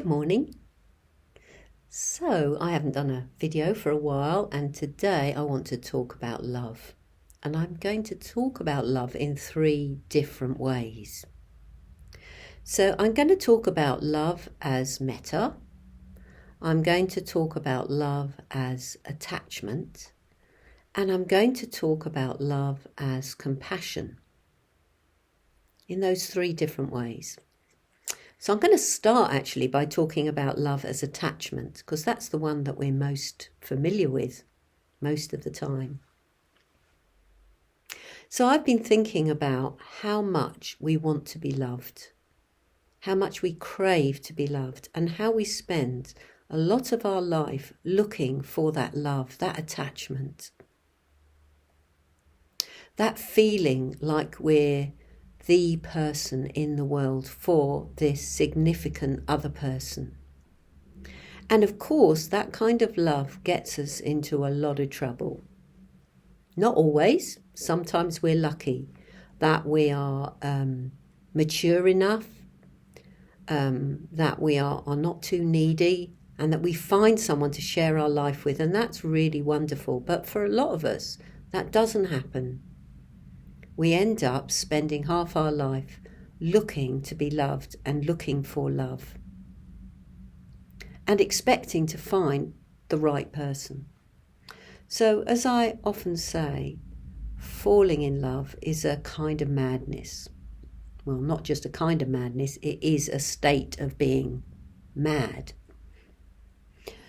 morning. So I haven't done a video for a while, and today I want to talk about love. And I'm going to talk about love in 3 different ways. So I'm going to talk about love as metta. I'm going to talk about love as attachment. And I'm going to talk about love as compassion. In those 3 different ways. So I'm going to start actually by talking about love as attachment, because that's the one that we're most familiar with most of the time. So I've been thinking about how much we want to be loved, how much we crave to be loved, and how we spend a lot of our life looking for that love, that attachment, that feeling like we're the person in the world for this significant other person. And of course, that kind of love gets us into a lot of trouble. Not always. Sometimes we're lucky that we are mature enough, that we are not too needy, and that we find someone to share our life with, and that's really wonderful. But for a lot of us, that doesn't happen. We end up spending half our life looking to be loved and looking for love and expecting to find the right person. So, as I often say, falling in love is a kind of madness. Well, not just a kind of madness, it is a state of being mad.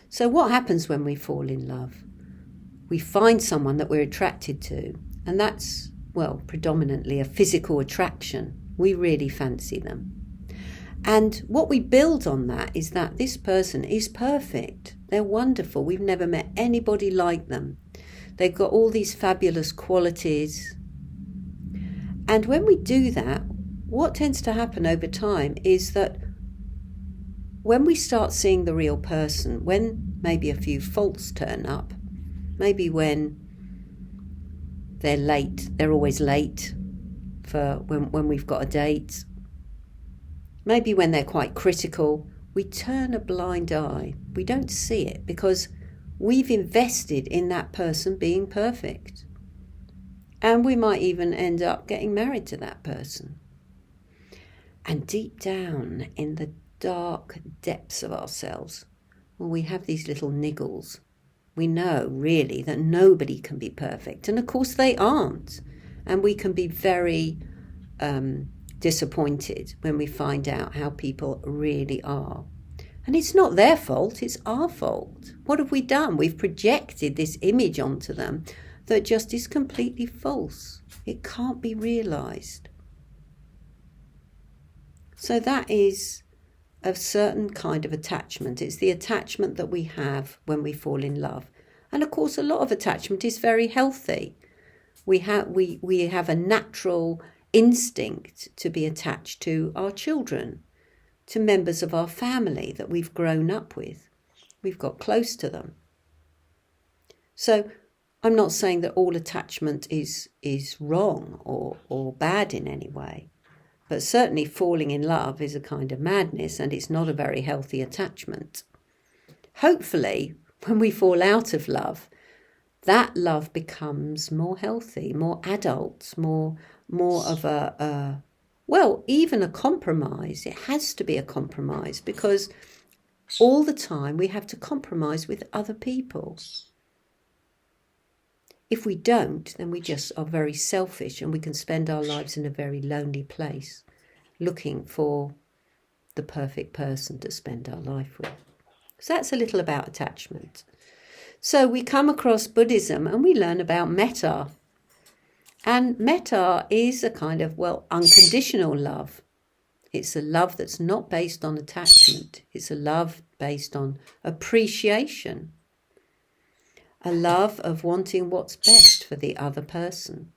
So what happens when we fall in love? We find someone that we're attracted to, and that's predominantly a physical attraction. We really fancy them. And what we build on that is that this person is perfect. They're wonderful. We've never met anybody like them. They've got all these fabulous qualities. And when we do that, what tends to happen over time is that when we start seeing the real person, when maybe a few faults turn up, maybe when they're late, they're always late for when we've got a date. Maybe when they're quite critical, we turn a blind eye. We don't see it because we've invested in that person being perfect. And we might even end up getting married to that person. And deep down in the dark depths of ourselves, we have these little niggles. We know really that nobody can be perfect. And of course they aren't. And we can be very disappointed when we find out how people really are. And it's not their fault, it's our fault. What have we done? We've projected this image onto them that just is completely false. It can't be realised. So that is a certain kind of attachment. It's the attachment that we have when we fall in love. And of course, a lot of attachment is very healthy. We have a natural instinct to be attached to our children, to members of our family that we've grown up with. We've got close to them. So I'm not saying that all attachment is wrong or bad in any way. But certainly falling in love is a kind of madness, and it's not a very healthy attachment. Hopefully, when we fall out of love, that love becomes more healthy, more adult, more of even a compromise. It has to be a compromise because all the time we have to compromise with other people. If we don't, then we just are very selfish and we can spend our lives in a very lonely place looking for the perfect person to spend our life with. So that's a little about attachment. So we come across Buddhism and we learn about metta. And metta is a kind of, unconditional love. It's a love that's not based on attachment. It's a love based on appreciation. A love of wanting what's best for the other person.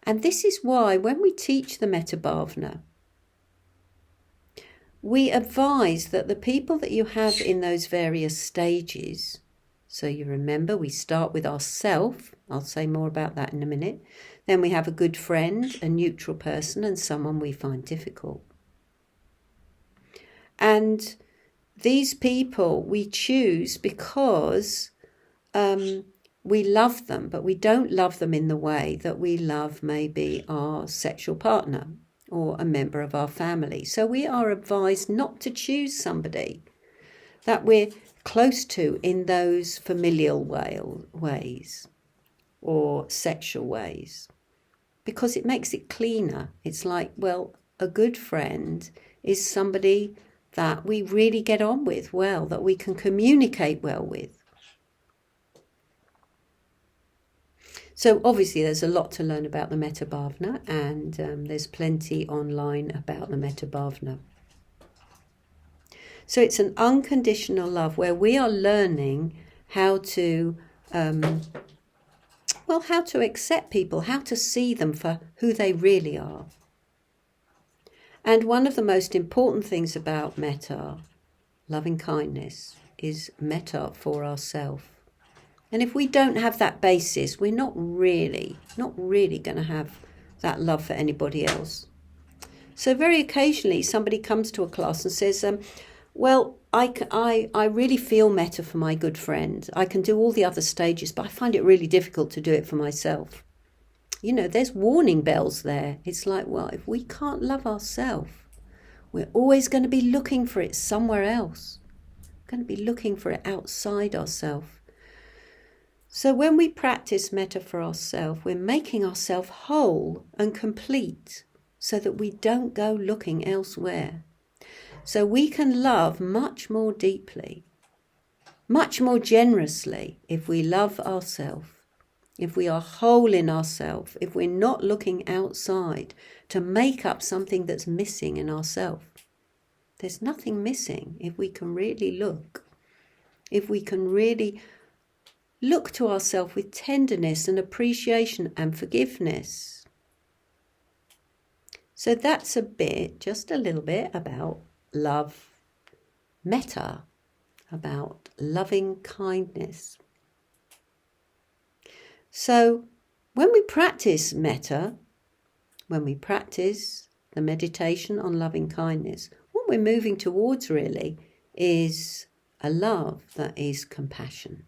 And this is why when we teach the metta bhavana, we advise that the people that you have in those various stages, so you remember we start with ourself, I'll say more about that in a minute, then we have a good friend, a neutral person, and someone we find difficult. And these people we choose because we love them, but we don't love them in the way that we love maybe our sexual partner or a member of our family. So we are advised not to choose somebody that we're close to in those familial ways or sexual ways, because it makes it cleaner. It's like, well, a good friend is somebody that we really get on with well, that we can communicate well with. So obviously there's a lot to learn about the metta bhavana, and there's plenty online about the metta bhavana. So it's an unconditional love where we are learning how to how to accept people, how to see them for who they really are. And one of the most important things about metta, loving kindness, is metta for ourselves. And if we don't have that basis, we're not really going to have that love for anybody else. So very occasionally somebody comes to a class and says, well, I really feel metta for my good friend. I can do all the other stages, but I find it really difficult to do it for myself. You know, there's warning bells there. It's like, well, if we can't love ourselves, we're always going to be looking for it somewhere else. We're going to be looking for it outside ourselves. So when we practice metta for ourselves, we're making ourselves whole and complete so that we don't go looking elsewhere. So we can love much more deeply, much more generously if we love ourselves. If we are whole in ourselves, if we're not looking outside to make up something that's missing in ourselves. There's nothing missing if we can really look. If we can really look to ourselves with tenderness and appreciation and forgiveness. So that's just a little bit about love, metta, about loving kindness. So when we practice metta, when we practice the meditation on loving kindness, what we're moving towards really is a love that is compassion.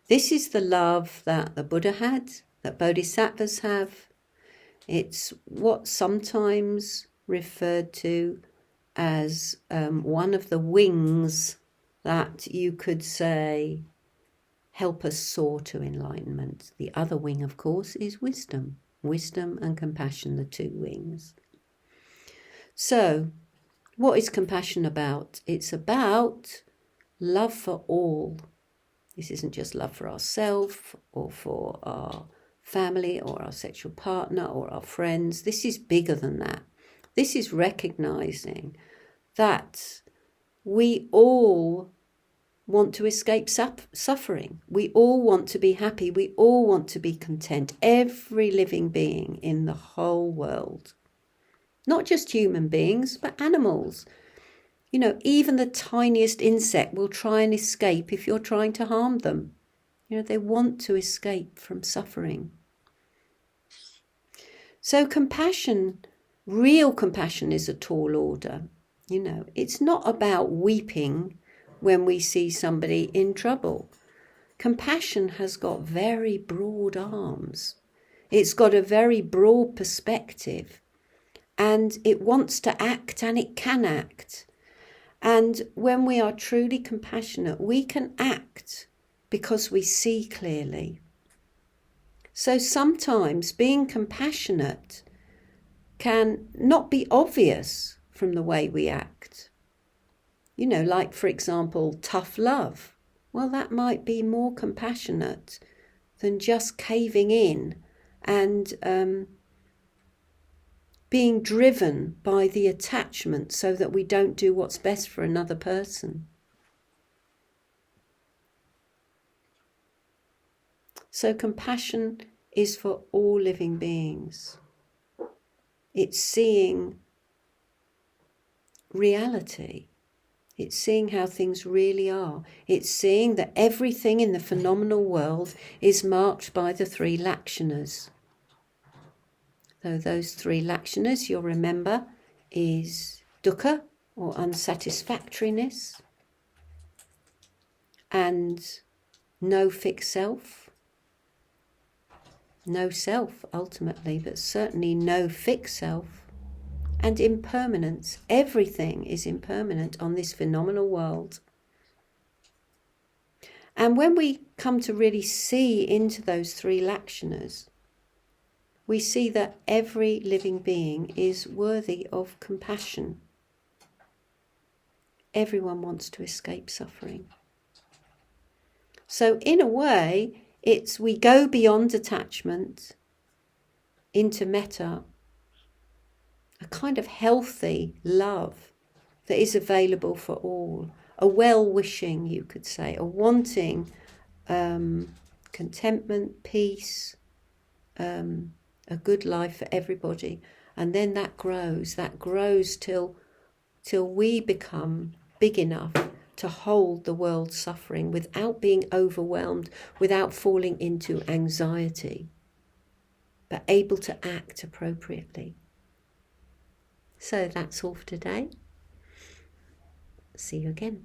This is the love that the Buddha had, that bodhisattvas have. It's what's sometimes referred to as one of the wings that you could say help us soar to enlightenment. The other wing, of course, is wisdom. Wisdom and compassion, the two wings. So, what is compassion about? It's about love for all. This isn't just love for ourselves or for our family or our sexual partner or our friends. This is bigger than that. This is recognizing that we all want to escape suffering. We all want to be happy. We all want to be content. Every living being in the whole world. Not just human beings, but animals. You know, even the tiniest insect will try and escape if you're trying to harm them. You know, they want to escape from suffering. So compassion, real compassion, is a tall order. You know, it's not about weeping when we see somebody in trouble. Compassion has got very broad arms. It's got a very broad perspective. And it wants to act and it can act. And when we are truly compassionate, we can act because we see clearly. So sometimes being compassionate can not be obvious from the way we act. You know, like, for example, tough love. Well, that might be more compassionate than just caving in and being driven by the attachment so that we don't do what's best for another person. So compassion is for all living beings. It's seeing reality. It's seeing how things really are. It's seeing that everything in the phenomenal world is marked by the three lakshanas. So those three lakshanas, you'll remember, is dukkha, or unsatisfactoriness, and no fixed self. No self ultimately, but certainly no fixed self. And impermanence. Everything is impermanent on this phenomenal world. And when we come to really see into those three lakshanas, we see that every living being is worthy of compassion. Everyone wants to escape suffering. So in a way, we go beyond attachment into metta, a kind of healthy love that is available for all, a well-wishing, you could say, a wanting contentment, peace, a good life for everybody. And then that grows till we become big enough to hold the world's suffering without being overwhelmed, without falling into anxiety, but able to act appropriately. So that's all for today. See you again.